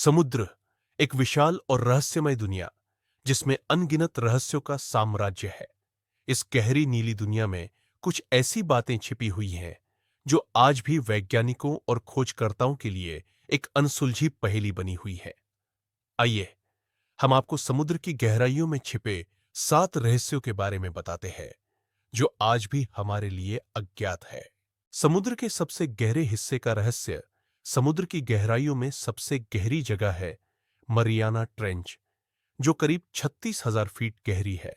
समुद्र एक विशाल और रहस्यमय दुनिया जिसमें अनगिनत रहस्यों का साम्राज्य है। इस गहरी नीली दुनिया में कुछ ऐसी बातें छिपी हुई हैं जो आज भी वैज्ञानिकों और खोजकर्ताओं के लिए एक अनसुलझी पहेली बनी हुई है। आइए हम आपको समुद्र की गहराइयों में छिपे 7 रहस्यों के बारे में बताते हैं जो आज भी हमारे लिए अज्ञात है। समुद्र के सबसे गहरे हिस्से का रहस्य समुद्र की गहराइयों में सबसे गहरी जगह है मरियाना ट्रेंच, जो करीब 36,000 फीट गहरी है।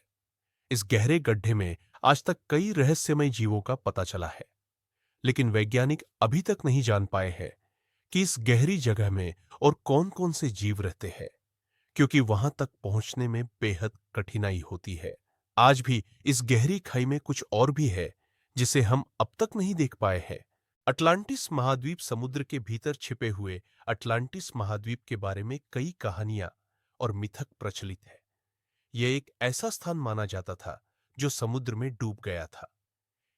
इस गहरे गड्ढे में आज तक कई रहस्यमय जीवों का पता चला है, लेकिन वैज्ञानिक अभी तक नहीं जान पाए हैं कि इस गहरी जगह में और कौन-कौन से जीव रहते हैं, क्योंकि वहां तक पहुंचने में बेहद कठिनाई होती है। आज भी इस गहरी खाई में कुछ और भी है जिसे हम अब तक नहीं देख पाए हैं। अटलांटिस महाद्वीप समुद्र के भीतर छिपे हुए अटलांटिस महाद्वीप के बारे में कई कहानियां और मिथक प्रचलित है। यह एक ऐसा स्थान माना जाता था जो समुद्र में डूब गया था।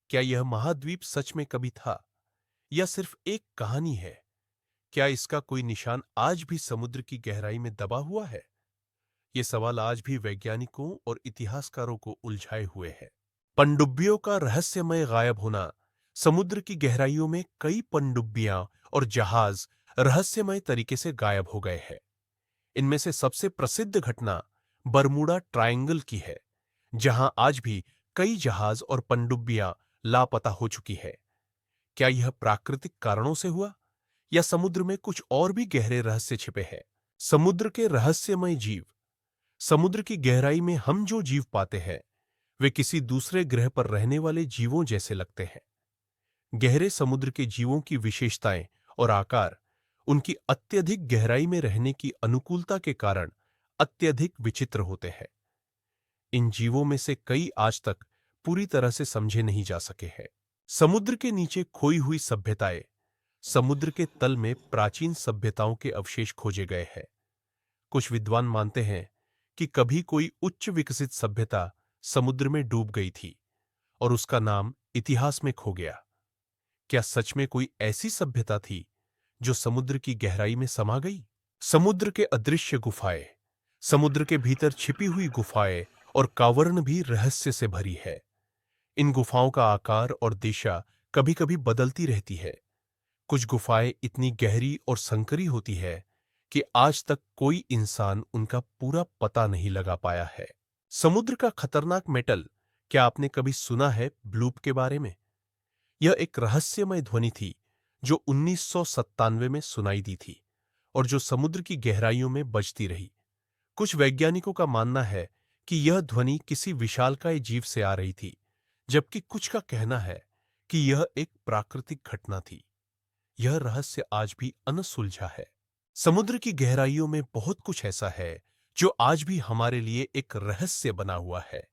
क्या यह महाद्वीप सच में कभी था या सिर्फ एक कहानी है? क्या इसका कोई निशान आज भी समुद्र की गहराई में दबा हुआ है? ये सवाल आज भी वैज्ञानिकों और इतिहासकारों को उलझाए हुए है। पनडुब्बियों का रहस्यमय गायब होना। समुद्र की गहराइयों में कई पनडुब्बियां और जहाज रहस्यमय तरीके से गायब हो गए हैं। इनमें से सबसे प्रसिद्ध घटना बरमूडा ट्रायंगल की है, जहां आज भी कई जहाज और पनडुब्बियां लापता हो चुकी है। क्या यह प्राकृतिक कारणों से हुआ या समुद्र में कुछ और भी गहरे रहस्य छिपे हैं? समुद्र के रहस्यमय जीव। समुद्र की गहराई में हम जो जीव पाते हैं वे किसी दूसरे ग्रह पर रहने वाले जीवों जैसे लगते हैं। गहरे समुद्र के जीवों की विशेषताएं और आकार उनकी अत्यधिक गहराई में रहने की अनुकूलता के कारण अत्यधिक विचित्र होते हैं। इन जीवों में से कई आज तक पूरी तरह से समझे नहीं जा सके हैं। समुद्र के नीचे खोई हुई सभ्यताएं। समुद्र के तल में प्राचीन सभ्यताओं के अवशेष खोजे गए हैं। कुछ विद्वान मानते हैं कि कभी कोई उच्च विकसित सभ्यता समुद्र में डूब गई थी और उसका नाम इतिहास में खो गया। क्या सच में कोई ऐसी सभ्यता थी जो समुद्र की गहराई में समा गई? समुद्र के अदृश्य गुफाएं। समुद्र के भीतर छिपी हुई गुफाएं और कावर्ण भी रहस्य से भरी है। इन गुफाओं का आकार और दिशा कभी-कभी बदलती रहती है। कुछ गुफाएं इतनी गहरी और संकरी होती है कि आज तक कोई इंसान उनका पूरा पता नहीं लगा पाया है। समुद्र का खतरनाक मेटल। क्या आपने कभी सुना है ब्लूप के बारे में? यह एक रहस्यमय ध्वनि थी जो 1997 में सुनाई दी थी और जो समुद्र की गहराइयों में बजती रही। कुछ वैज्ञानिकों का मानना है कि यह ध्वनि किसी विशालकाय जीव से आ रही थी, जबकि कुछ का कहना है कि यह एक प्राकृतिक घटना थी। यह रहस्य आज भी अनसुलझा है। समुद्र की गहराइयों में बहुत कुछ ऐसा है जो आज भी हमारे लिए एक रहस्य बना हुआ है।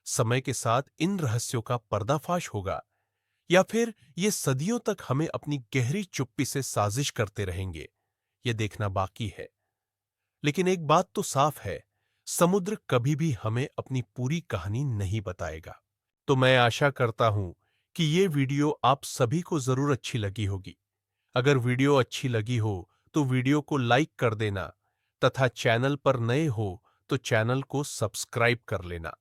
समय के साथ इन रहस्यों का पर्दाफाश होगा या फिर ये सदियों तक हमें अपनी गहरी चुप्पी से साजिश करते रहेंगे, ये देखना बाकी है। लेकिन एक बात तो साफ है, समुद्र कभी भी हमें अपनी पूरी कहानी नहीं बताएगा। तो मैं आशा करता हूं कि ये वीडियो आप सभी को जरूर अच्छी लगी होगी। अगर वीडियो अच्छी लगी हो तो वीडियो को लाइक कर देना तथा चैनल पर नए हो तो चैनल को सब्सक्राइब कर लेना।